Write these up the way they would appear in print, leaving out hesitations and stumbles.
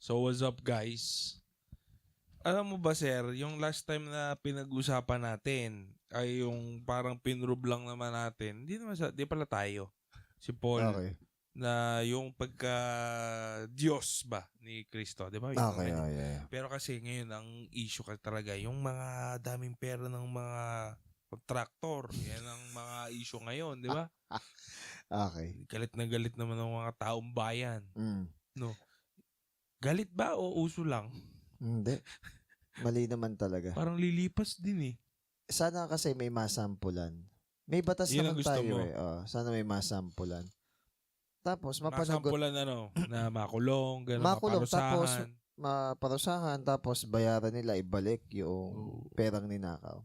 So what's up guys? Alam mo ba sir, yung last time na pinag-usapan natin ay yung parang pinrub lang naman natin. Di pala tayo. Si Paul Okay. na yung pagka Diyos ba ni Kristo, 'di ba? Yung mga Okay, ganyan. yeah. Pero kasi ngayon ang issue ka talaga yung mga daming pera ng mga contractor. Yan ang mga issue ngayon, 'di ba? Okay. Galit na galit naman ng mga taong bayan. Mm. No. Galit ba o uso lang? Hindi. Mali naman talaga. Parang lilipas din eh. Sana kasi may masampulan. May batas Yun ang naman gusto tayo mo. eh. Sana may masampulan. Tapos, mapanagot. Masampulan na makulong, gano'n, Makulong. Tapos, maparusahan. maparusahan. Tapos, bayaran nila, ibalik yung perang ninakaw.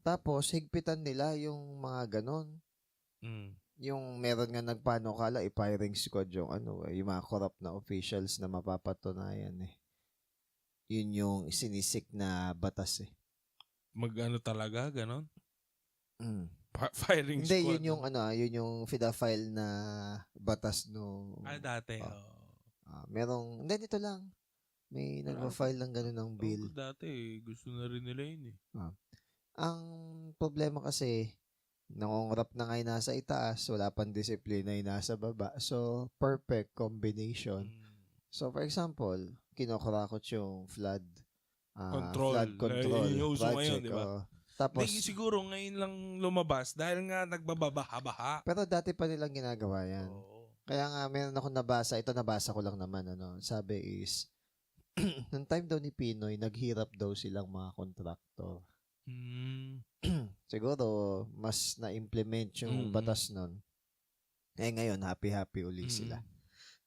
Tapos, higpitan nila yung mga ganon. Mm. Yung meron nga nagpanukala, firing squad yung yung mga corrupt na officials na mapapatunayan eh. Yun yung sinisik na batas eh. Mag-ano talaga, gano'n? Mm. Firing Hindi, squad. yun yung file na batas no. Dati. Merong, hindi, dito lang. May nagpa-file ng gano'n ng bill. Dati, gusto na rin nila yun eh. Ang problema kasi, nangongorap na ngayon nasa itaas, wala pang disiplina yung nasa baba. So, perfect combination. So, for example, kinokorakot yung flood control Yung uso project. ngayon, di ba? Tapos, siguro ngayon lang lumabas dahil nga nagbabaha-baha. Pero dati pa nilang ginagawa yan. Kaya nga, meron ako nabasa, ito nabasa ko lang naman, sabi is, nung time daw ni Pinoy, naghirap daw silang mga kontraktor. Siguro, mas na-implement yung batas nun. Ngayon, happy-happy uli sila.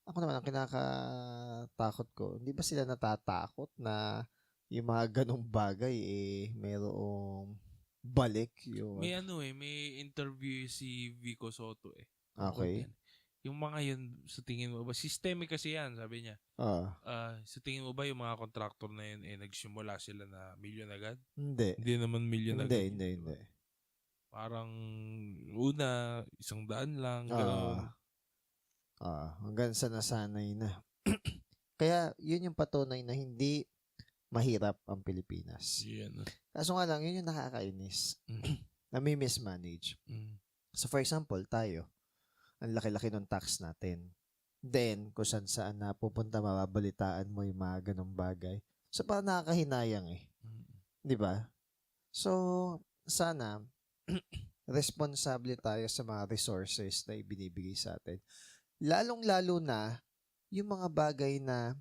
Ako naman, ang kinakatakot ko, hindi ba sila natatakot na yung mga ganong bagay mayroong balik yung... May interview si Vico Soto eh. Okay. Yung mga yun, sa tingin mo ba, systemic kasi yan, sabi niya. Sa tingin mo ba yung mga contractor na yun, nagsimula sila na milyon agad? Hindi. Hindi naman milyon agad. Hindi. Parang una, 100 lang, gano'n. Hanggang sa nasanay na. Kaya, yun yung patunay na hindi mahirap ang Pilipinas. Kaso nga lang, yun yung nakakainis. Nami-mismanage. So, for example, tayo, ang laki-laki ng tax natin. Then, kung saan na pupunta, mababalitaan mo yung mga ganong bagay. So, parang nakakahinayang eh. Di ba? So, sana, responsable tayo sa mga resources na ibinibigay sa atin. Lalong-lalo na, yung mga bagay na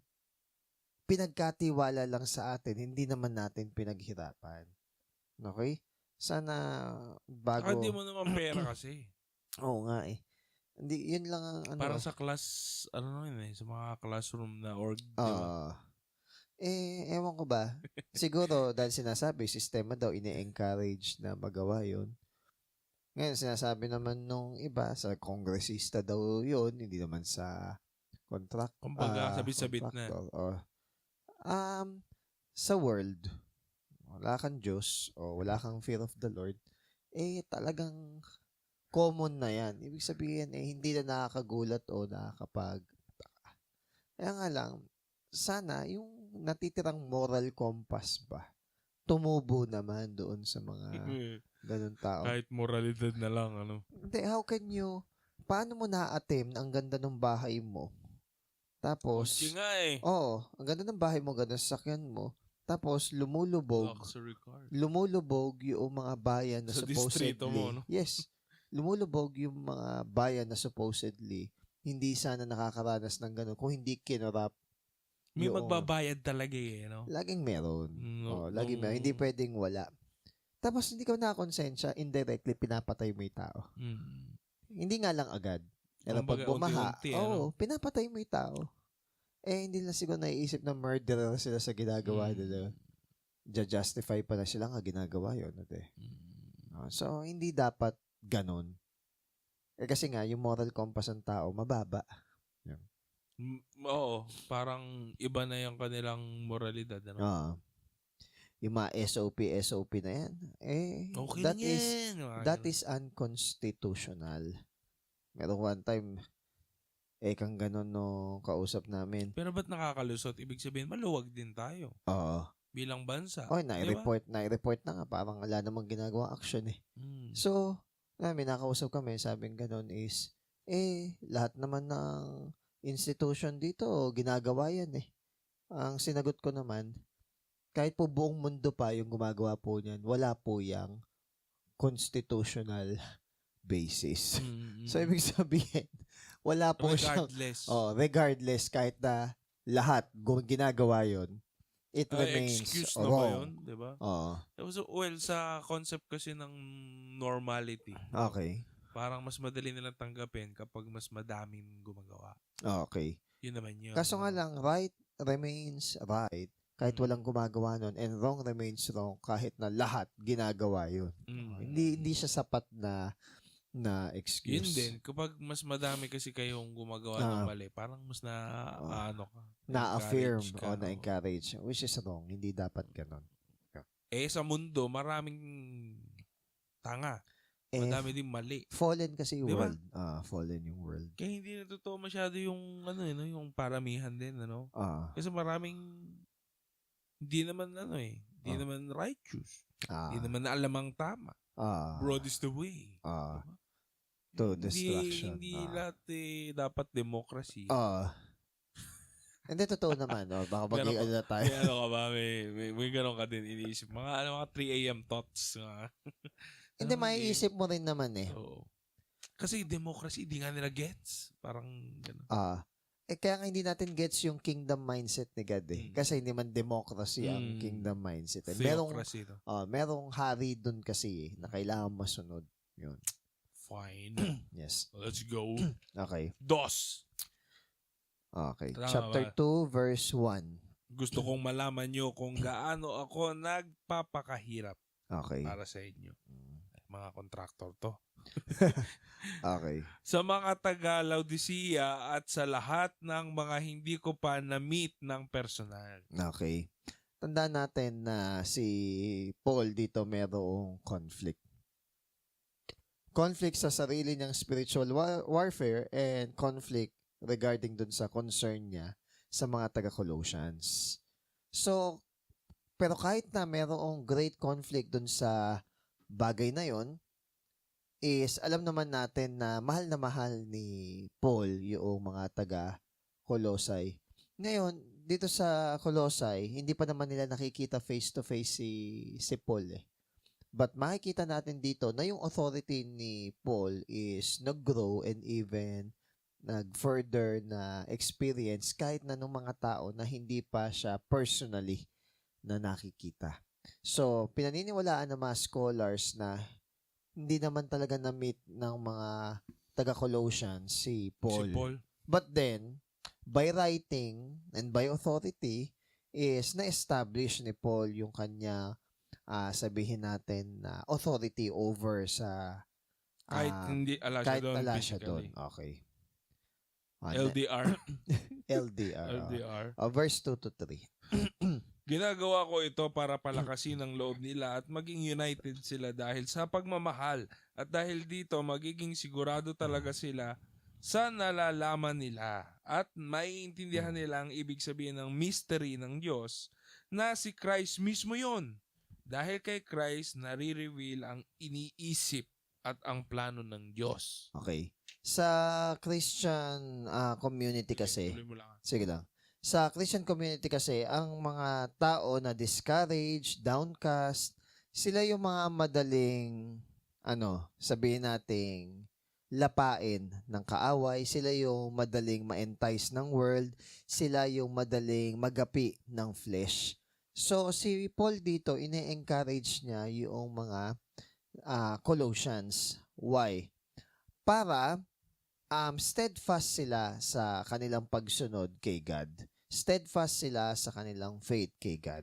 pinagkatiwala lang sa atin, hindi naman natin pinaghirapan. Okay? Sana bago... Hindi mo naman pera kasi. Oo nga eh. Hindi, yun lang ang Parang sa class, sa mga classroom na org, di ba? Ewan ko ba. Siguro, dahil sinasabi, sistema daw, ini-encourage na magawa yun. Ngayon, sinasabi naman nung iba, sa kongresista daw yun, hindi naman sa contract. Kumbaga, sabit-sabit na. Sa world, wala kang Diyos o wala kang fear of the Lord, talagang common na yan. Ibig sabihin, hindi na nakakagulat o nakakapagtaka. Kaya nga lang, sana yung natitirang moral compass ba, tumubo naman doon sa mga ganun tao. Kahit moralidad na lang, Hindi, paano mo na-attempt ang ganda ng bahay mo? Tapos, ang ganda ng bahay mo, ganda ng sasakyan mo, tapos lumulubog yung mga bayan na supposedly, yes, lumulubog yung mga bayan na supposedly hindi sana nakakaranas ng gano'n kung hindi kinurap. May magbabayad talaga no? Laging meron. Laging meron. Hindi pwedeng wala. Tapos hindi ka nakakonsensya, indirectly pinapatay mo yung tao. Hindi nga lang agad. Pero pag bumaha, pinapatay mo yung tao. Hindi na siguro naiisip na murderer sila sa ginagawa nila. Justify pa na sila nga ginagawa yun. So, hindi dapat ganon. Kasi nga, yung moral compass ng tao, mababa. Oo, parang iba na yung kanilang moralidad. Yung mga SOP na yan, okay that is unconstitutional. Meron one time, Kang ganun no kausap namin. Pero ba't nakakalusot? Ibig sabihin, maluwag din tayo. Oo. Bilang bansa. Nai-report na nga. Parang wala namang ginagawa action eh. So, may nakausap kami, sabing ganun is, lahat naman ng institution dito, ginagawa yan eh. Ang sinagot ko naman, kahit po buong mundo pa yung gumagawa po niyan, wala po yung constitutional basis. So, ibig sabihin, wala po regardless. Regardless, kahit na lahat ginagawa yon, it remains excuse wrong. Na ba yun? Diba? Oo. Well, sa concept kasi ng normality. Okay. Parang mas madali nilang tanggapin kapag mas madaming gumagawa. Okay. Yun naman yun. Kaso nga lang, right remains right kahit walang gumagawa nun, and wrong remains wrong kahit na lahat ginagawa yun. Hindi siya sapat na excuse. Yun din, kapag mas madami kasi kayong gumagawa ng mali, parang mas na-affirm o na-encourage, which is wrong. Hindi dapat ganun. Sa mundo, maraming tanga. Madami din mali. Fallen kasi yung diba? world. Fallen yung world. Kaya hindi na totoo masyado yung yung paramihan din, Kasi maraming hindi naman hindi naman righteous. Hindi naman na alam ang tama. Broad is the way. To destruction. Hindi lahat dapat democracy. Hindi, totoo naman. Baka mag-i-ano na tayo. May ka ba? May gano'n ka din iniisip. Mga 3 a.m. thoughts. Hindi, maiisip mo rin naman eh. Kasi democracy, hindi nga nila gets. Parang gano'n. Kaya nga hindi natin gets yung kingdom mindset ni God eh. Kasi hindi man democracy ang kingdom mindset. Theocracy. Merong hari dun kasi na kailangan masunod. Yun. Fine. Yes. Let's go. Okay. Dos. Okay. Chapter 2, verse 1. Gusto kong malaman nyo kung gaano ako nagpapakahirap para sa inyo. Mga kontraktor to. Okay. Sa mga taga-Laodicea at sa lahat ng mga hindi ko pa na-meet ng personal. Okay. Tandaan natin na si Paul dito mayroong conflict. Conflict sa sarili niyang spiritual warfare and conflict regarding dun sa concern niya sa mga taga-Colossians. So, pero kahit na mayroong great conflict dun sa bagay na yon, is alam naman natin na mahal ni Paul yung mga taga-Colossae. Ngayon, dito sa Colossae, hindi pa naman nila nakikita face-to-face si Paul eh. But makikita natin dito na yung authority ni Paul is nag-grow and even nag-further na experience kahit na nung mga tao na hindi pa siya personally na nakikita. So, pinaniniwalaan ng mga scholars na hindi naman talaga na-meet ng mga taga-Colossians si Paul. But then, by writing and by authority, is na-establish ni Paul yung kanya, sabihin natin, authority over sa kahit hindi ala siya doon. Okay. LDR. LDR. Verse 2 to 3. Ginagawa ko ito para palakasin ang loob nila at maging united sila dahil sa pagmamahal. At dahil dito, magiging sigurado talaga sila sa nalalaman nila at maiintindihan nila ang ibig sabihin ng mystery ng Diyos na si Christ mismo yon. Dahil kay Christ, nare-reveal ang iniisip at ang plano ng Diyos. Okay. Sa Christian community kasi, sige lang. Sa Christian community kasi, ang mga tao na discouraged, downcast, sila yung mga madaling, sabihin nating, lapain ng kaaway, sila yung madaling ma-entice ng world, sila yung madaling magapi ng flesh. So, si Paul dito, ine-encourage niya yung mga Colossians. Why? Para steadfast sila sa kanilang pagsunod kay God. Steadfast sila sa kanilang faith kay God.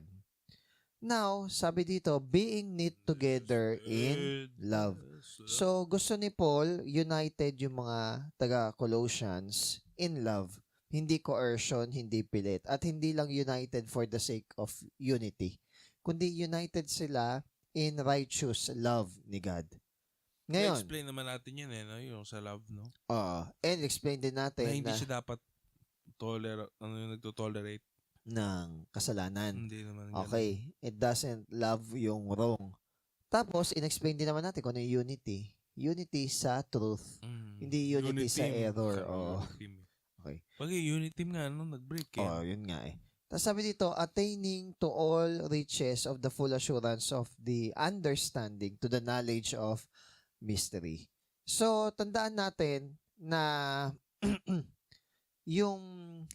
Now, sabi dito, being knit together in love. So, gusto ni Paul, united yung mga taga-Colossians in love. Hindi coercion, hindi pilit. At hindi lang united for the sake of unity. Kundi united sila in righteous love ni God. Ngayon, explain naman natin yun no? Yung sa love, no? and explain din natin na hindi siya dapat nagto-tolerate ng kasalanan. Hindi naman ganun. Okay, it doesn't love yung wrong. Tapos, in-explain din naman natin kung ano yung unity. Unity sa truth. Hindi unity sa error. Okay. Pag unity nga, nag-break yun nga eh. Tapos sabi dito, attaining to all riches of the full assurance of the understanding to the knowledge of mystery. So, tandaan natin na yung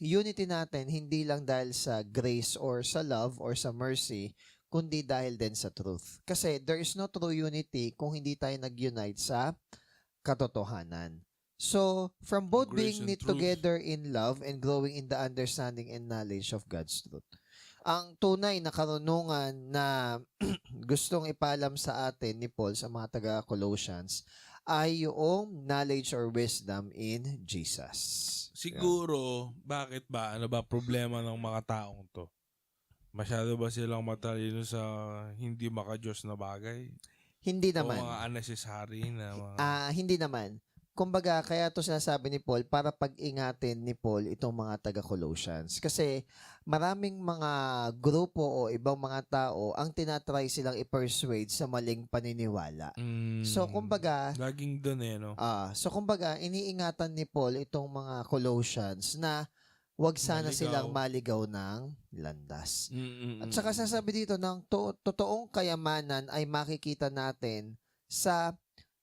unity natin hindi lang dahil sa grace or sa love or sa mercy, kundi dahil din sa truth. Kasi there is no true unity kung hindi tayo nag-unite sa katotohanan. So, from both being knit together in love and growing in the understanding and knowledge of God's truth. Ang tunay na karunungan na gustong ipalam sa atin ni Paul sa mga taga-Colossians ay yung knowledge or wisdom in Jesus. Siguro, bakit ba? Ano ba problema ng mga taong to? Masyado ba silang matalino sa hindi maka-Diyos na bagay? Hindi naman. O mga unnecessary na mga... Hindi naman. Kumbaga, kaya to sinasabi ni Paul para pag-ingatin ni Paul itong mga taga-Colossians. Kasi maraming mga grupo o ibang mga tao ang tinatry silang i-persuade sa maling paniniwala. So, kumbaga... Laging dun no? So, kumbaga, iniingatan ni Paul itong mga Colossians na wag sana silang maligaw ng landas. At saka sasabi dito ng totoong kayamanan ay makikita natin sa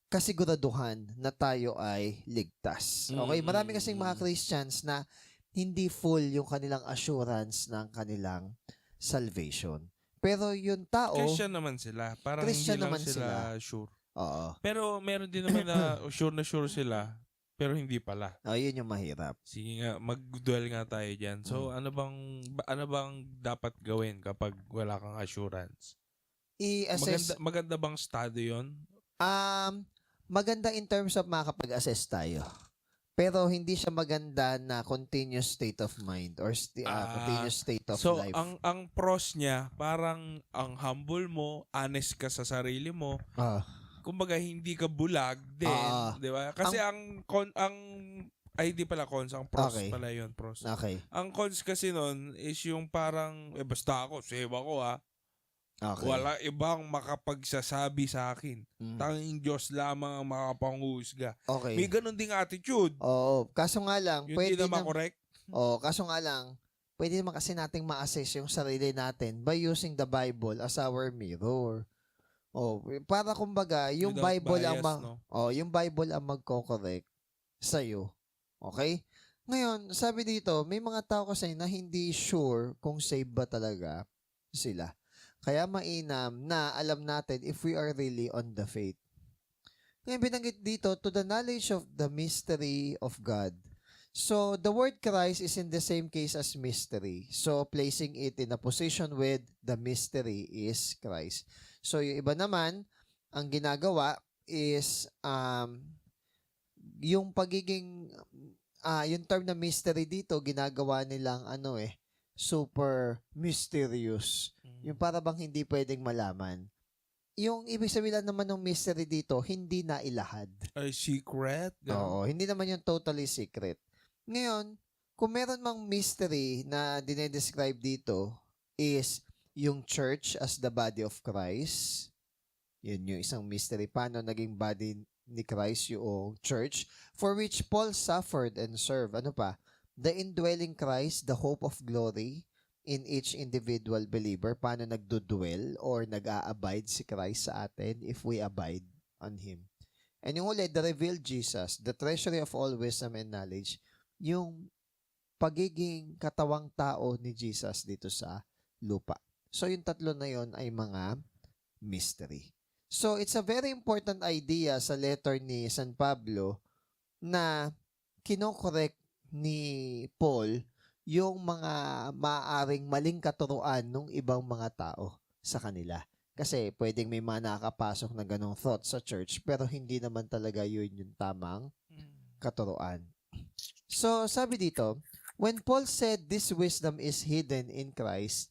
kasiguraduhan na tayo ay ligtas. Okay? Marami kasing mga Christians na hindi full yung kanilang assurance ng kanilang salvation. Pero yung tao... Christian naman sila. Parang Christian hindi lang naman sila sure. Oo. Pero meron din naman na sure sila. Pero hindi pala. Yun yung mahirap. Sige nga, mag-dwell nga tayo dyan. So, ano bang dapat gawin kapag wala kang assurance? I-assess... Maganda bang study yun? Maganda in terms of makakapag-assess tayo. Pero hindi siya maganda na continuous state of mind or continuous state of life. So, ang pros niya, parang ang humble mo, honest ka sa sarili mo. Kumbaga, hindi ka bulag din. Di ba? Kasi ang pros pala yun, pros. Okay. Ang cons kasi nun is yung parang, basta ako, save ako Okay. Wala ibang makapagsasabi sa akin. Tanging Diyos lamang ang makapanghusga. Okay. May ganun ding attitude. Oo. Kaso nga lang, pwede naman correct. Kaso nga lang, pwede naman kasi nating ma-assess yung sarili natin by using the Bible as our mirror. Para kumbaga, yung Without Bible bias, yung Bible ang magko-correct sa iyo. Okay? Ngayon, sabi dito, may mga tao kasi na hindi sure kung save ba talaga sila. Kaya mainam na alam natin if we are really on the faith. Ngayon binanggit dito, to the knowledge of the mystery of God. So, the word Christ is in the same case as mystery. So, placing it in a position with the mystery is Christ. So, yung iba naman, ang ginagawa is yung pagiging, yung term na mystery dito, ginagawa nilang super mysterious. Yung para bang hindi pwedeng malaman. Yung ibig sabihin lang naman ng mystery dito, hindi na ilahad. Ay, secret? Oo, hindi naman yung totally secret. Ngayon, kung meron mang mystery na dinedescribe dito is yung church as the body of Christ. Yun yung isang mystery. Paano naging body ni Christ yung church for which Paul suffered and served. Ano pa? The indwelling Christ, the hope of glory in each individual believer. Paano nagdudwell or nag-a-abide si Christ sa atin if we abide on Him. And yung huli, the revealed Jesus, the treasury of all wisdom and knowledge, yung pagiging katawang tao ni Jesus dito sa lupa. So, yung tatlo na yon ay mga mystery. So, it's a very important idea sa letter ni San Pablo na kinokorek ni Paul yung mga maaaring maling katuruan ng ibang mga tao sa kanila. Kasi pwedeng may mga nakakapasok na ganong thought sa church pero hindi naman talaga yun yung tamang katuruan. So, sabi dito, when Paul said this wisdom is hidden in Christ,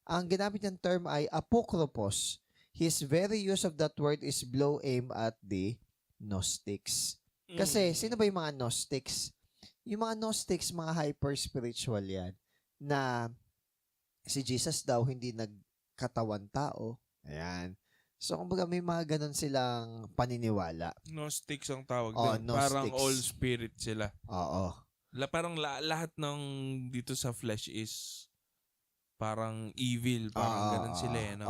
ang ginamit niyang term ay apokryphos. His very use of that word is blow aim at the Gnostics. Kasi, sino ba yung mga Gnostics? Yung mga Gnostics, mga hyper-spiritual yan, na si Jesus daw hindi nagkatawan tao. Ayan. So, kumbaga may mga ganun silang paniniwala. Gnostics ang tawag Oh, din. Parang Gnostics. all spirit sila. Oo. Parang lahat ng dito sa flesh is parang evil. Parang ganun sila eh. No?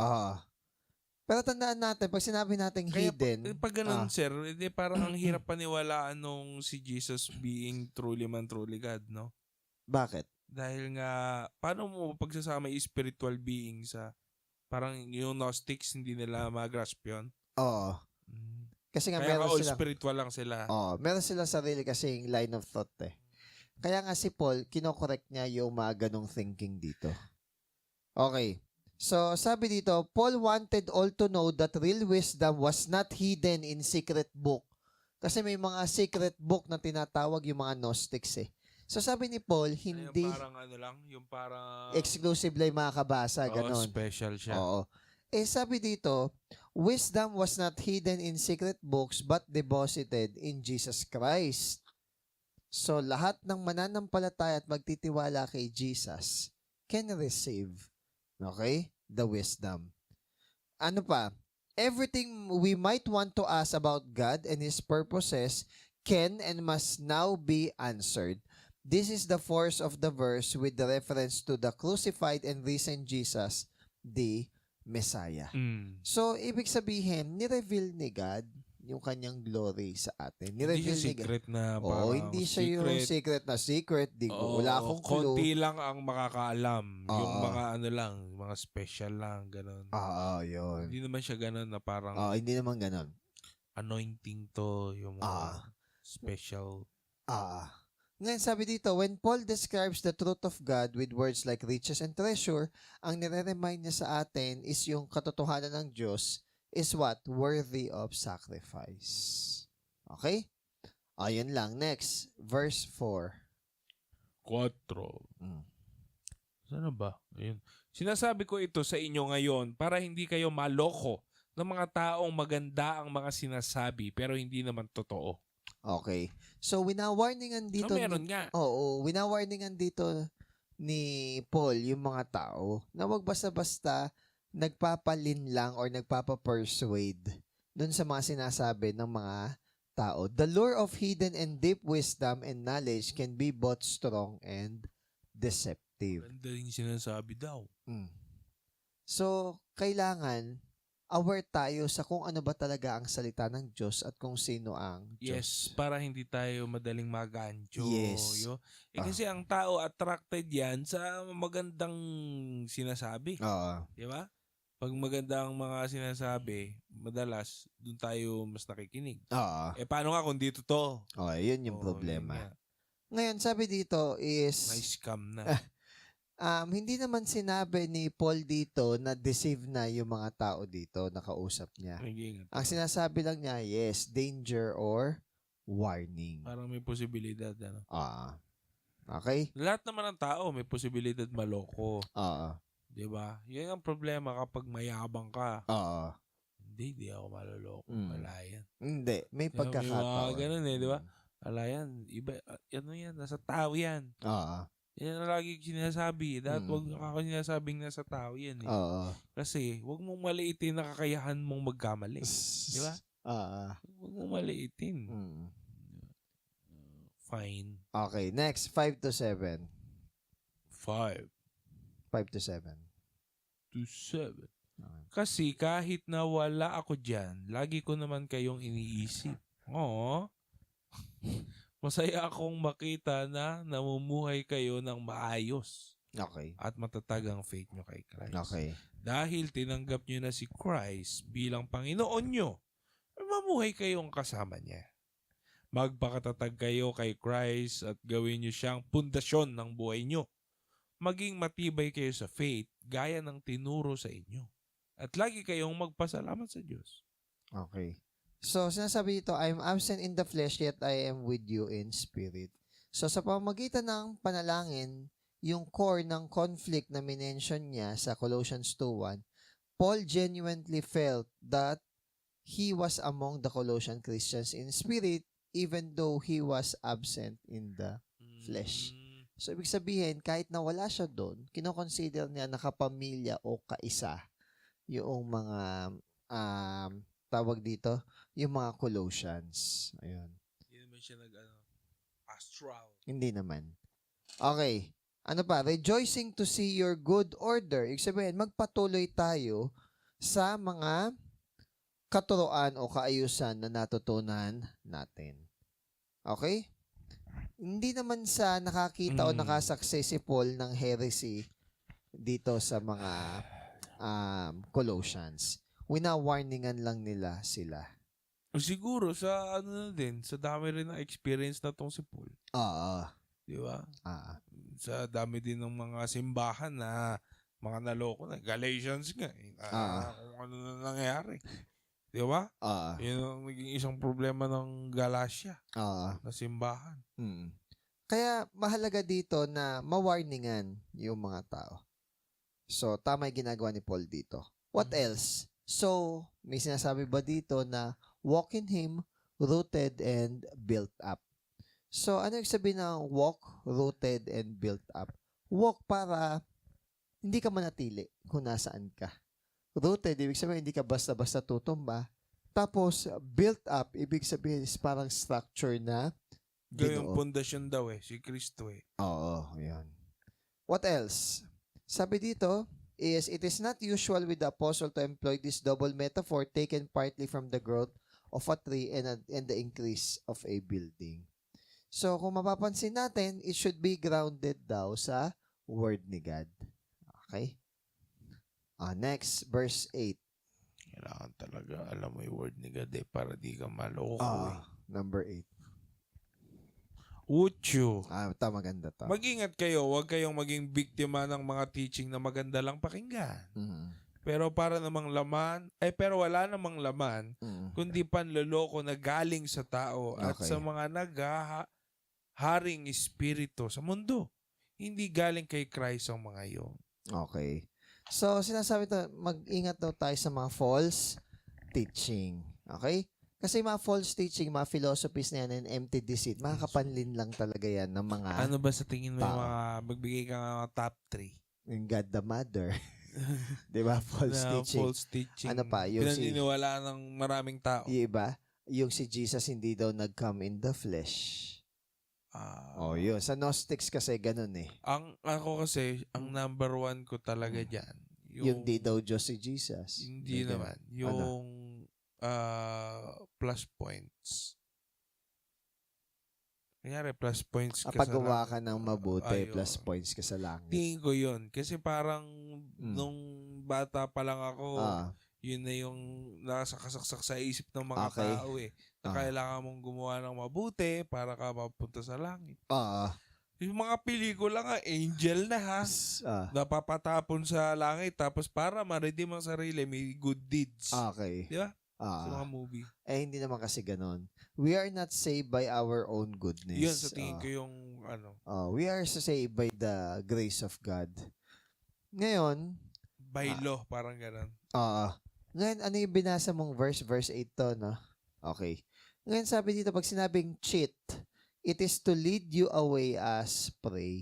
Pero tandaan natin, pag sinabi natin Kaya hidden... pag ganun, sir, parang ang hirap paniwalaan nung si Jesus being truly man, truly God, no? Bakit? Dahil nga, paano mo pagsasama yung spiritual being sa, parang yung Gnostics, hindi nila ma-grasp yun? Oo. Kasi nga Kaya meron all silang... spiritual lang sila. Oo. Meron silang sarili kasing line of thought eh. Kaya nga si Paul, kinokorek niya yung mga ganong thinking dito. Okay. So, sabi dito, Paul wanted all to know that real wisdom was not hidden in secret book. Kasi may mga secret book na tinatawag yung mga Gnostics eh. So, sabi ni Paul, hindi... Yung parang ano lang, yung parang... exclusive lang makakabasa, ganon. special siya. Oo. Sabi dito, wisdom was not hidden in secret books but deposited in Jesus Christ. So, lahat ng mananampalataya at magtitiwala kay Jesus can receive the wisdom. Ano pa? Everything we might want to ask about God and His purposes can and must now be answered. This is the force of the verse with the reference to the crucified and risen Jesus, the Messiah. So, ibig sabihin, ni-reveal ni God yung kanyang glory sa atin. Hindi siya secret na parang hindi siya yung secret na secret. Wala akong clue. Konti lang ang makakaalam. Yung mga ano lang, mga special lang, gano'n. Yun. Hindi naman siya gano'n na parang hindi naman gano'n. Anointing to, yung mga special. Ngayon sabi dito, when Paul describes the truth of God with words like riches and treasure, ang nire-remind niya sa atin is yung katotohanan ng Diyos is what? Worthy of sacrifice. Okay? Ayun lang. Next, verse 4. 4. Sana ba? Ayun. Sinasabi ko ito sa inyo ngayon para hindi kayo maloko ng mga taong maganda ang mga sinasabi pero hindi naman totoo. Okay. So, winawarningan dito... meron nga. Winawarningan dito ni Paul yung mga tao na wag basta-basta nagpapalin lang or nagpapapersuade dun sa mga sinasabi ng mga tao. The lure of hidden and deep wisdom and knowledge can be both strong and deceptive. Ganda rin sinasabi daw. So, kailangan aware tayo sa kung ano ba talaga ang salita ng Diyos at kung sino ang Diyos. Yes, para hindi tayo madaling magancho. Yes. Kasi ang tao attracted yan sa magandang sinasabi. Di ba? Pag maganda ang mga sinasabi, madalas doon tayo mas nakikinig. Paano nga kung dito to? Yun yung problema. Ngayon, sabi dito is... Nice scam na. Hindi naman sinabi ni Paul dito na deceive na yung mga tao dito na kausap niya. Ang sinasabi lang niya, yes, danger or warning. Parang may posibilidad. Ano? Okay? Lahat naman ng tao may posibilidad maloko. Diba? Yan ang problema kapag mayabang ka. Hindi ako maloloko. Wala yan. Hindi. May pagkakataon. May ganun eh, di ba? Wala yan. Iba, ano yan? Nasa tao yan. Yan ang lagi sinasabi. Dahil wag ako sinasabing nasa tao yan eh. Kasi wag mong maliitin na kakayahan mong magkamali. Di ba? Wag mong maliitin. Fine. Okay. Next. 5 to 7. 5 to 7. To 7. Kasi kahit na wala ako dyan, lagi ko naman kayong iniisip. Masaya akong makita na namumuhay kayo ng maayos. Okay. At matatag ang faith nyo kay Christ. Okay. Dahil tinanggap nyo na si Christ bilang Panginoon nyo, mamuhay kayong kasama niya. Magpakatatag kayo kay Christ at gawin nyo siyang pundasyon ng buhay nyo. Maging matibay kayo sa faith gaya ng tinuro sa inyo. At lagi kayong magpasalamat sa Diyos. Okay. So, sinasabi dito, I am absent in the flesh, yet I am with you in spirit. So, sa pamamagitan ng panalangin, yung core ng conflict na minention niya sa Colossians 2:1, Paul genuinely felt that he was among the Colossian Christians in spirit, even though he was absent in the flesh. So, ibig sabihin, kahit na wala siya doon, kinoconsider niya na kapamilya o kaisa yung mga, tawag dito, yung mga Colossians. Ayun. Hindi naman siya astral. Hindi naman. Okay. Ano pa? Rejoicing to see your good order. Ibig sabihin, magpatuloy tayo sa mga katuroan o kaayusan na natutunan natin. Okay? Hindi naman sa nakakita o nakasaksi si Paul ng heresy dito sa mga Colossians. Wina-warningan lang nila sila. Siguro sa sa dami rin ng experience na tong si Paul. Di ba? Sa dami din ng mga simbahan na mga naloko na. Galatians nga. Kung ano na nangyari. Di ba? Yun ang naging isang problema ng Galatia na simbahan. Kaya mahalaga dito na mawarningan yung mga tao. So, tama yung ginagawa ni Paul dito. What else? So, may sinasabi ba dito na walk in Him, rooted and built up? So, ano yung sabihin ng walk, rooted and built up? Walk para hindi ka manatili kung nasaan ka. Rooted, ibig sabihin hindi ka basta-basta tutumba. Tapos, built up, ibig sabihin is parang structure na yung pundasyon daw si Kristo Oo, yan. What else? Sabi dito is, it is not usual with the apostle to employ this double metaphor taken partly from the growth of a tree and the increase of a building. So, kung mapapansin natin, it should be grounded daw sa word ni God. Okay? Next, verse 8. Kailangan talaga alam mo yung word ni God para di ka maloko. Number 8. Ucho. Maganda to. Mag-ingat kayo, huwag kayong maging biktima ng mga teaching na maganda lang pakinggan. Pero wala namang laman, kundi panloloko na galing sa tao at sa mga naghaharing espiritu sa mundo. Hindi galing kay Christ ang mga iyon. Okay. So, sinasabi ito, mag-ingat daw tayo sa mga false teaching. Okay? Kasi mga false teaching, mga philosophies na yan and empty deceit, makakapanlin lang talaga yan ng mga Ano ba sa tingin mo yung mga magbigay ka ng mga top 3? Yung God the Mother. Diba? False teaching. False teaching. Ano pa? Yung pinaniniwala ng maraming tao. Yung iba? Yung si Jesus hindi daw nag-come in the flesh. Yun. Sa Gnostics kasi ganun Ako kasi, ang number 1 ko talaga dyan. Yung di daw Diyos si Jesus. Hindi naman. Yung plus points. Kanyari, plus points ka paggawa ka ng mabuti, plus points ka sa langit. Tingin ko yun. Kasi parang nung bata pa lang ako, yun na yung nakasaksak sa isip ng mga tao na kailangan mong gumawa ng mabuti para ka mapunta sa langit. Yung mga pelikula nga, angel na napapatapon sa langit tapos para ma-redeem ang sarili, may good deeds. Okay. Di ba? Sa mga movie. Hindi naman kasi ganun. We are not saved by our own goodness. Yun, sa tingin ko yung we are saved by the grace of God. Ngayon, by law, parang ganun. Ngayon, ano yung binasa mong verse 8 to, no? Okay. Ngayon, sabi dito, pag sinabing cheat, it is to lead you away as prey.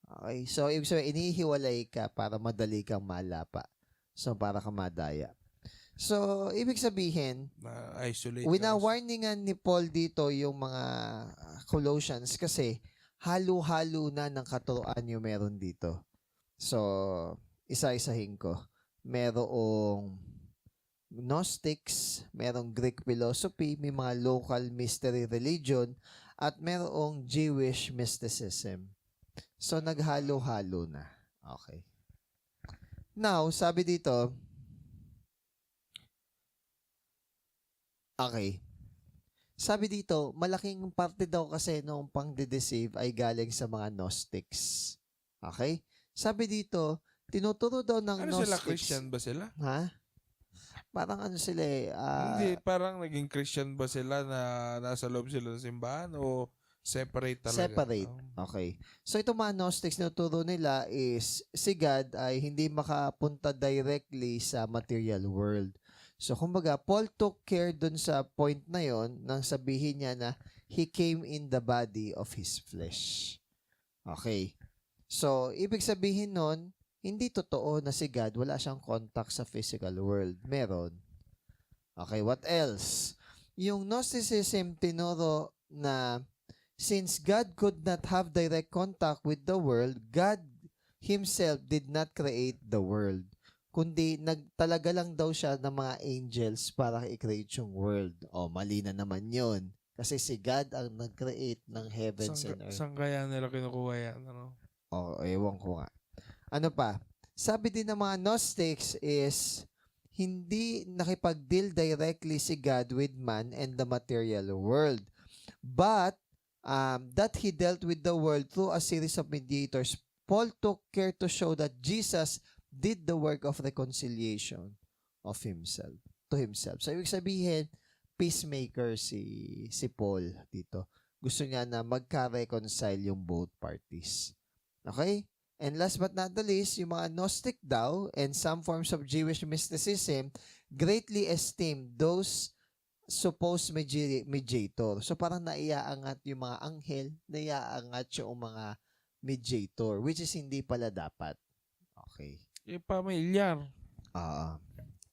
Okay. So, ibig sabihin, inihiwalay ka para madali kang malapa. So, para ka madaya. So, ibig sabihin, wina-warningan ni Paul dito yung mga Colossians kasi halo-halo na ng katuroan yung meron dito. So, isa-isahin ko. Merong Gnostics, merong Greek philosophy, may mga local mystery religion, at merong Jewish mysticism. So, naghalo-halo na. Okay. Now, sabi dito, sabi dito, malaking parte daw kasi nung pang-deceive ay galing sa mga Gnostics. Okay? Sabi dito, tinuturo daw ng Gnostics. Sila? Christian ba sila? Parang sila hindi, parang naging Christian ba sila na nasa loob sila ng simbahan o separate talaga? Separate. Okay. So, itong mga Gnostics na turo nila is si God ay hindi makapunta directly sa material world. So, kumbaga, Paul took care dun sa point na yon nang sabihin niya na he came in the body of his flesh. Okay. So, ibig sabihin nun, hindi totoo na si God, wala siyang contact sa physical world. Meron. Okay, what else? Yung Gnosticism tinuro na since God could not have direct contact with the world, God Himself did not create the world. Kundi talaga lang daw siya ng mga angels para i-create yung world. O, mali na naman yun. Kasi si God ang nag-create ng heavens and earth. Saan kaya nila kinukuha yan? Ano? O, ewan ko nga. Ano pa? Sabi din ng mga Gnostics is hindi nakipag-deal directly si God with man and the material world. But that He dealt with the world through a series of mediators. Paul took care to show that Jesus did the work of reconciliation of himself to himself. So, ibig sabihin, peacemaker si Paul dito. Gusto niya na magka-reconcile yung both parties. Okay? And last but not the least, yung mga Gnostic daw and some forms of Jewish mysticism greatly esteemed those supposed mediator. So, parang naiaangat yung mga anghel, naiaangat yung mga mediator, which is hindi pala dapat. Okay. Pamilyar.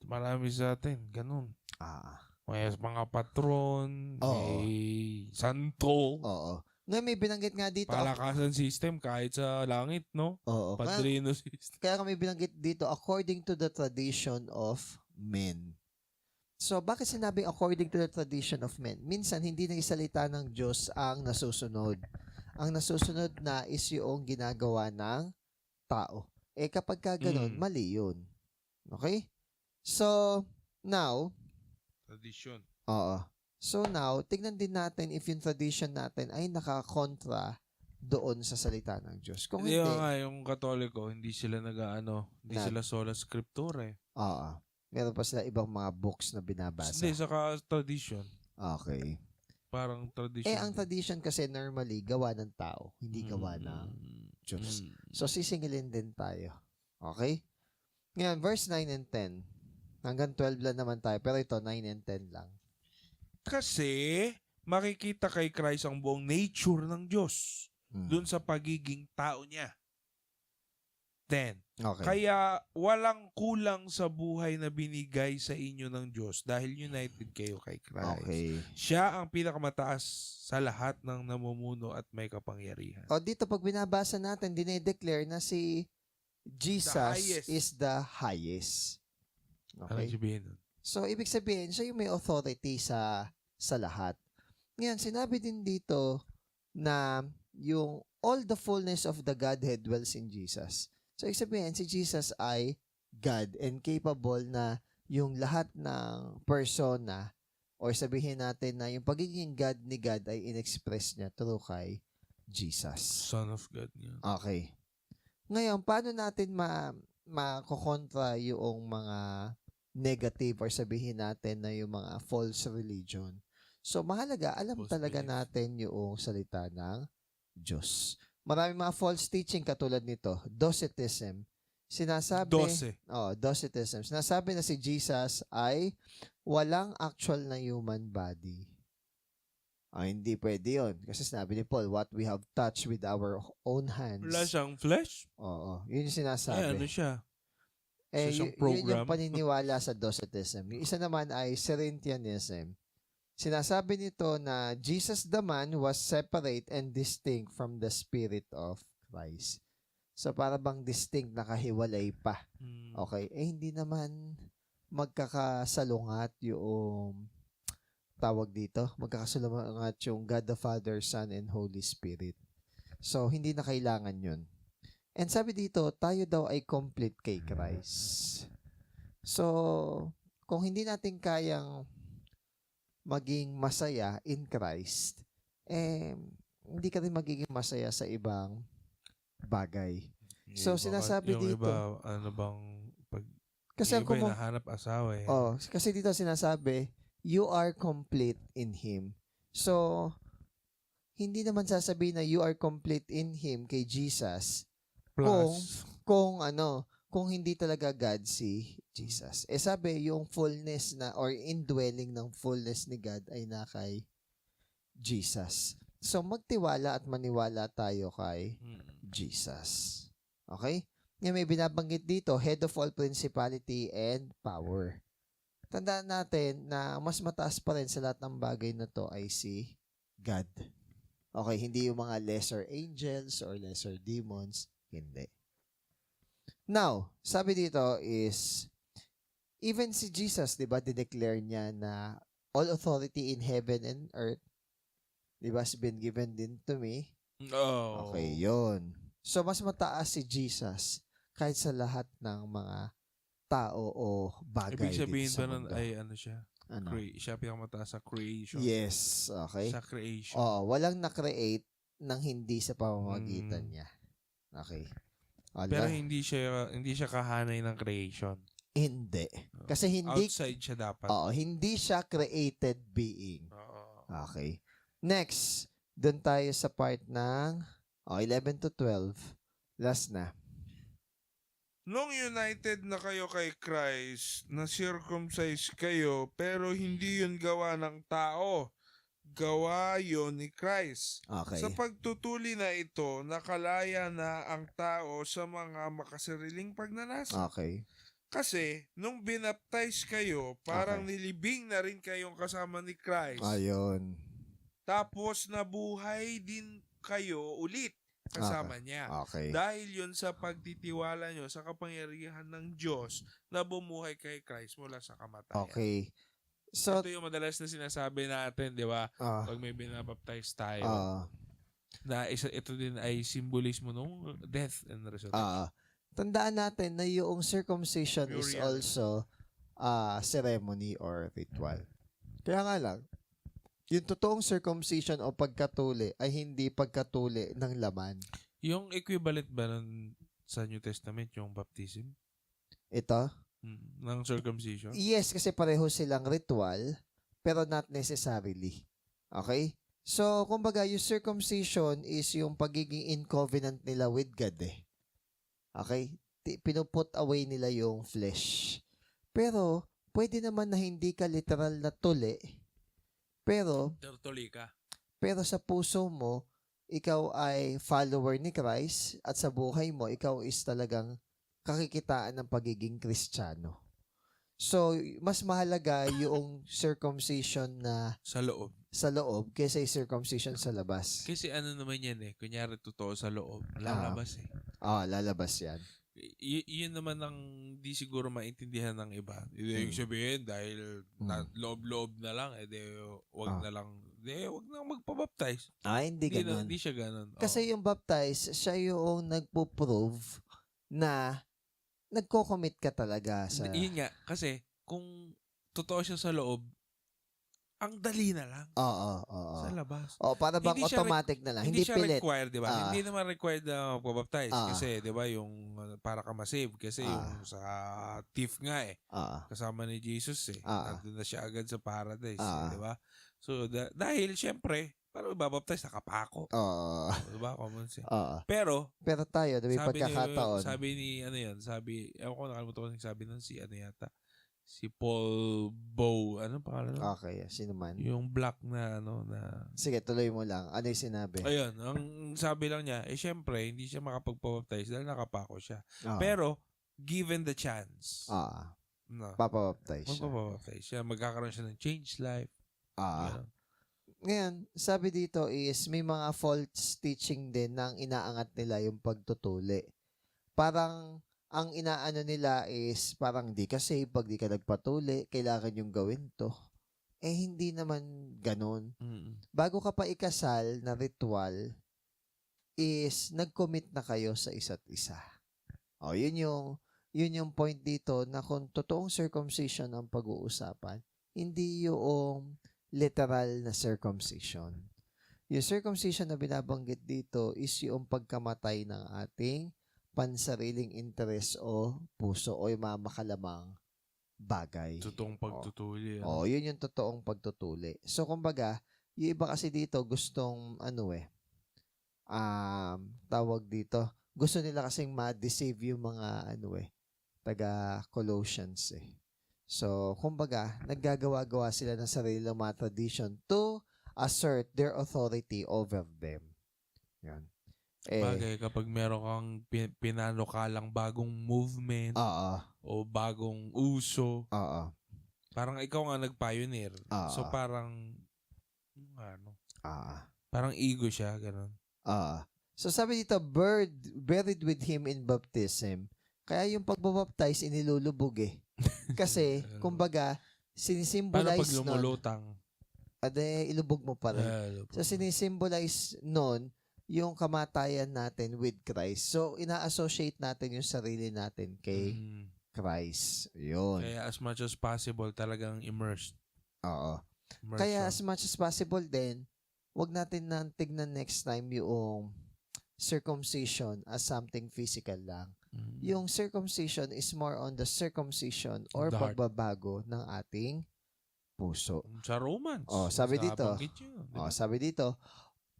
Marami sa atin, ganun. May mga patron, may santo. Ngayon may binanggit nga dito. Palakasan system kahit sa langit, no? Padrino system. Kaya kami binanggit dito, according to the tradition of men. So, bakit sinabing according to the tradition of men? Minsan, hindi nagsalita ng Diyos ang nasusunod. Ang nasusunod na is yung ginagawa ng tao. Kapag ka ganun, mali yun. Okay? So, now, tradition. So now, tignan din natin if yung tradition natin ay nakakontra doon sa salita ng Diyos. Kung hindi, yung Katoliko, hindi sila hindi sila sola scriptura eh. Meron pa sila ibang mga books na binabasa. Hindi, saka tradition. Okay. Parang tradition. Ang tradition kasi normally gawa ng tao, hindi gawa ng Diyos. So, sisingilin din tayo. Okay? Ngayon, verse 9 and 10. Hanggang 12 lang naman tayo. Pero ito, 9 and 10 lang. Kasi, makikita kay Christ ang buong nature ng Diyos. Dun sa pagiging tao niya. 10. Okay. Kaya, walang kulang sa buhay na binigay sa inyo ng Diyos dahil united kayo kay Christ. Okay. Siya ang pinakamataas sa lahat ng namumuno at may kapangyarihan. Dito pag binabasa natin, dinedeclare na si Jesus is the highest. Okay? Ano sabihin nun? So, ibig sabihin, siya yung may authority sa lahat. Ngayon, sinabi din dito na yung all the fullness of the Godhead dwells in Jesus. So, ibig sabihin, si Jesus ay God and capable na yung lahat ng persona or sabihin natin na yung pagiging God ni God ay in-express niya through kay Jesus. Son of God niya. Okay. Ngayon, paano natin makokontra yung mga negative or sabihin natin na yung mga false religion? So, mahalaga, alam false talaga belief. natin yung salita ng Diyos. Maraming mga false teaching katulad nito. Docetism. Sinasabi, Docetism. Sinasabi na si Jesus ay walang actual na human body. Hindi pwede yun. Kasi sinabi ni Paul, what we have touched with our own hands. Wala siyang flesh? Yun yung sinasabi. Ano siya? Yun yung paniniwala sa Docetism. Yung isa naman ay Cerinthianism. Sinasabi nito na Jesus the man was separate and distinct from the Spirit of Christ. So, para bang distinct, nakahiwalay pa. Okay? Hindi naman magkakasalungat yung tawag dito. Magkakasalungat yung God the Father, Son, and Holy Spirit. So, hindi na kailangan yun. And sabi dito, tayo daw ay complete kay Christ. So, kung hindi natin kayang maging masaya in Christ, hindi ka rin magiging masaya sa ibang bagay. So, sinasabi yung dito, iba, kasi yung iba hinahanap asawa eh. Kasi dito sinasabi, you are complete in Him. So, hindi naman sasabihin na you are complete in Him kay Jesus Plus, kung hindi talaga God si Jesus. Sabi, yung fullness na or indwelling ng fullness ni God ay na kay Jesus. So, magtiwala at maniwala tayo kay Jesus. Okay? Ngayon may binabanggit dito, head of all principality and power. Tandaan natin na mas mataas pa rin sa lahat ng bagay na to ay si God. Okay, hindi yung mga lesser angels or lesser demons. Hindi. Now, sabi dito is, even si Jesus, di ba, dineclare niya na all authority in heaven and earth, di ba, has been given din to me. Oh. Okay, yun. So, mas mataas si Jesus kahit sa lahat ng mga tao o bagay Ibig sabihin dito sa ba nun mundo. ay ano siya? Ano? Siya pinakamataas sa creation. Yes, okay. Sa creation. Oo, walang na-create nang hindi sa pamamagitan niya. Okay. Pero hindi siya kahanay ng creation. Hindi. Kasi hindi outside siya dapat. Oo, hindi siya created being. Okay. Next, doon tayo sa part ng 11 to 12. Last na. Nung united na kayo kay Christ, na-circumcise kayo, pero hindi yun gawa ng tao. Gawa yun ni Christ. Okay. Sa pagtutuli na ito, nakalaya na ang tao sa mga makasariling pagnanasa. Okay. Kasi, nung binaptize kayo, parang nilibing na rin kayong kasama ni Christ. Ayun. Tapos, nabuhay din kayo ulit kasama niya. Okay. Dahil yun sa pagtitiwala nyo sa kapangyarihan ng Diyos na bumuhay kay Christ mula sa kamatayan. Okay. So, ito yung madalas na sinasabi natin, di ba? Pag may binabaptize tayo. Na ito din ay symbolismo ng death and resurrection. Tandaan natin na yung circumcision is also ceremony or ritual. Kaya nga lang, yung totoong circumcision o pagkatuli ay hindi pagkatuli ng laman. Yung equivalent ba nun sa New Testament, yung baptism? Ito? Ng circumcision? Yes, kasi pareho silang ritual, pero not necessarily. Okay? So, kumbaga, yung circumcision is yung pagiging in covenant nila with God eh. Okay? Pinuput away nila yung flesh. Pero, pwede naman na hindi ka literal na tuli, pero sa puso mo, ikaw ay follower ni Christ at sa buhay mo, ikaw is talagang kakikitaan ng pagiging Kristiyano. So, mas mahalaga yung circumcision na sa loob kaysa yung circumcision sa labas. Kasi ano naman yan eh, kunyari totoo sa loob, lalabas eh. Lalabas yan. Yun naman ang di siguro maintindihan ng iba. Yung sabihin, dahil loob-loob na lang, wag na lang magpabaptize. Hindi ganun. Hindi siya ganun. Kasi yung baptize, siya yung nagpo-prove na nagko-commit ka talaga sa... Yun nga, kasi kung totoo siya sa loob, ang dali na lang. Sa labas. Para bang automatic na lang. Hindi siya pilit. Required, di ba? Hindi naman required na magpabaptize. Kasi, di ba, yung para ka masave. Kasi yung sa thief nga eh. Kasama ni Jesus eh. Nandun na siya agad sa paradise. Di ba? So, dahil, syempre, para ibabaptize, nakapako. Di ba? Common sense. Pero tayo, may pagkakataon. Sabi ni, ewan ko, nakalimutan ko yung sabi nun, si Paul Bow, ano pangalan? Okay, sino man? Yung black na Sige, tuloy mo lang. Ano yung sinabi? Ayun, ang sabi lang niya, syempre, hindi siya makapagpabaptize dahil nakapako siya. Pero, given the chance, papabaptize siya. Magpapabaptize siya. Magkakaroon siya ng changed life. Ngayon, sabi dito is, may mga false teaching din nang inaangat nila yung pagtutuli. Parang, ang inaano nila is parang di ka save pag di ka nagpatuli, kailangan yung gawin to. Hindi naman ganun. Bago ka pa ikasal na ritual, is nag-commit na kayo sa isa't isa. Yun yung point dito na kung totoong circumcision ang pag-uusapan, hindi yung literal na circumcision. Yung circumcision na binabanggit dito is yung pagkamatay ng ating pansariling interes o puso o yung mga makalamang bagay. Totoong pagtutuli. Yun yung totoong pagtutuli. So, kumbaga, yung iba kasi dito gustong, tawag dito, gusto nila kasing ma-deceive yung mga, taga Colossians eh. So, kumbaga, naggagawa-gawa sila ng sariling mga tradition to assert their authority over them. Yan. Bagay, kapag meron kang pinanukalang bagong movement o bagong uso, parang ikaw nga nag-pioneer. So, parang, parang ego siya, ganun. So, sabi dito, buried with him in baptism. Kaya yung pagbabaptize, inilulubog eh. Kasi, kumbaga, sinisimbolize paano pag lumulutang? Ilubog mo pa rin. So, sinisimbolize nun, yung kamatayan natin with Christ. So, ina-associate natin yung sarili natin kay Christ. Yun. Kaya as much as possible, talagang immersed. Kaya as much as possible din, wag natin nang tignan next time yung circumcision as something physical lang. Yung circumcision is more on the circumcision or pagbabago ng ating puso. Sa Romans. Sabi dito. Sabi dito,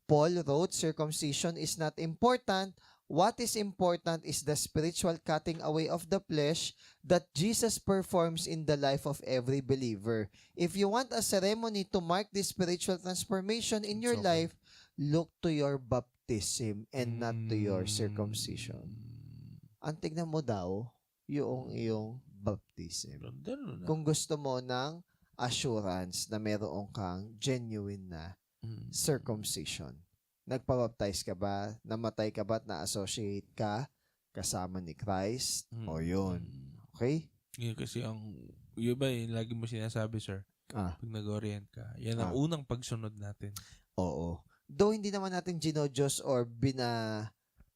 Paul wrote, circumcision is not important. What is important is the spiritual cutting away of the flesh that Jesus performs in the life of every believer. If you want a ceremony to mark this spiritual transformation in your life, look to your baptism and not to your circumcision. Ang tignan mo daw, yung iyong baptism. Kung gusto mo ng assurance na meron kang genuine na circumcision. Nagpabaptize ka ba? Namatay ka ba at na-associate ka kasama ni Christ? O yun. Okay? Yun kasi yun ba lagi mo sinasabi, sir? Pag nag-orient ka. Yan ang unang pagsunod natin. Oo. Though hindi naman natin ginodiyos or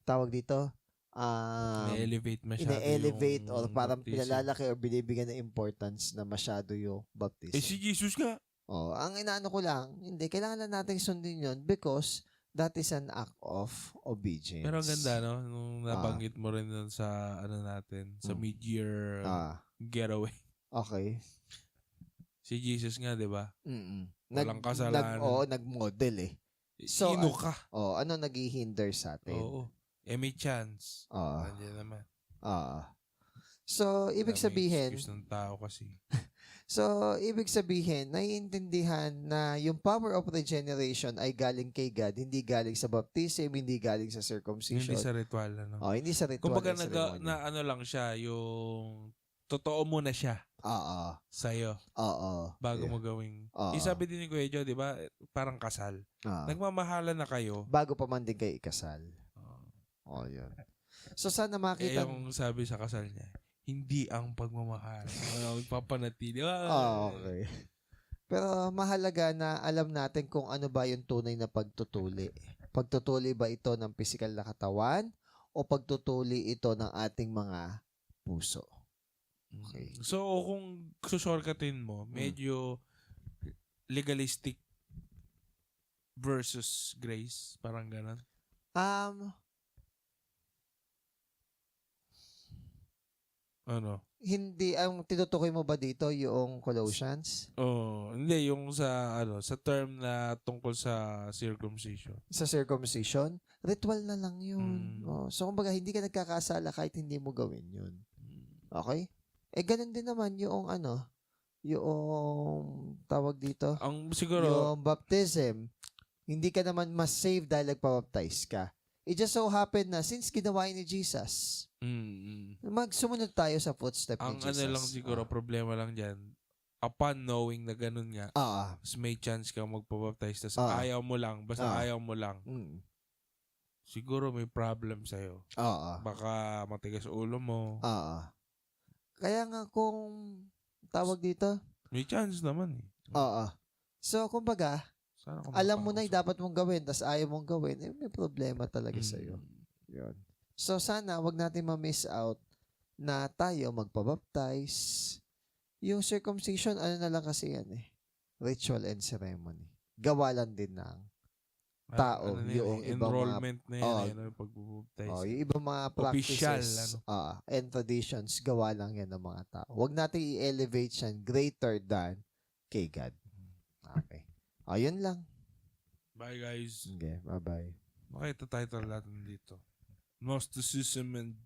tawag dito, ine-elevate masyado ine-elevate or parang baptism. pinalalaki or binibigyan ng importance na masyado yung baptism. Si Jesus ka. Ang inaano ko lang, hindi, kailangan lang natin sundin yun because that is an act of obedience. Pero ang ganda, no? Nung nabanggit mo rin sa natin, sa mid-year getaway. Okay. Si Jesus nga, di ba? Walang kasalanan. Nag-model eh. So, sino ka? Ano naghihinder sa atin? May chance. Nandiyan naman. So, ibig sabihin, excuse ng tao kasi. So, ibig sabihin, naiintindihan na yung power of regeneration ay galing kay God, hindi galing sa baptism, hindi galing sa circumcision. Hindi sa ritual, ano? Hindi sa ritual. Kumbaga ano lang siya, yung totoo mo na siya. Sa'yo. Bago mo gawing. Isabi din ni Kuya Joe, di ba? Parang kasal. Nagmamahalan na kayo. Bago pa man din kayo ikasal. Yun. So, sana makita. Yung sabi sa kasal niya, hindi ang pagmamahal. Magpapanatili. Okay. Pero mahalaga na alam natin kung ano ba yung tunay na pagtutuli. Pagtutuli ba ito ng physical na katawan o pagtutuli ito ng ating mga puso? Okay. So, kung susorkatin mo, medyo legalistic versus grace, parang ganun. Ano? Hindi, ang tinutukoy mo ba dito yung Colossians? Hindi, yung sa term na tungkol sa circumcision. Sa circumcision? Ritual na lang yun. So, kumbaga, hindi ka nagkakasala kahit hindi mo gawin yun. Okay? Ganun din naman yung yung tawag dito. Siguro, yung baptism. Hindi ka naman mas save dahil nagpabaptize ka. It just so happened na since ginawa ni Jesus, magsumunod tayo sa footstep ni Jesus. Ang lang siguro, problema lang dyan, upon knowing na ganun nga, mas may chance kang magpabaptize, tas ayaw mo lang, ayaw mo lang, siguro may problem sa'yo. Baka matigas ulo mo. Kaya nga kung tawag dito, may chance naman eh. So, kumbaga, alam mo na yung dapat mong gawin, tas ayaw mong gawin, may problema talaga sa'yo. Yun. So, sana wag natin ma-miss out na tayo magpabaptize. Yung circumcision, ano na lang kasi yan eh. Ritual and ceremony. Gawa lang din ng tao. Yung enrollment na yan, pagbubaptize. Yung ibang mga practices and traditions, gawa lang yan ng mga tao. Wag natin i-elevate yan greater than kay God. Okay. Yun lang. Bye, guys. Okay, bye-bye. Makita title natin dito. Gnosticism and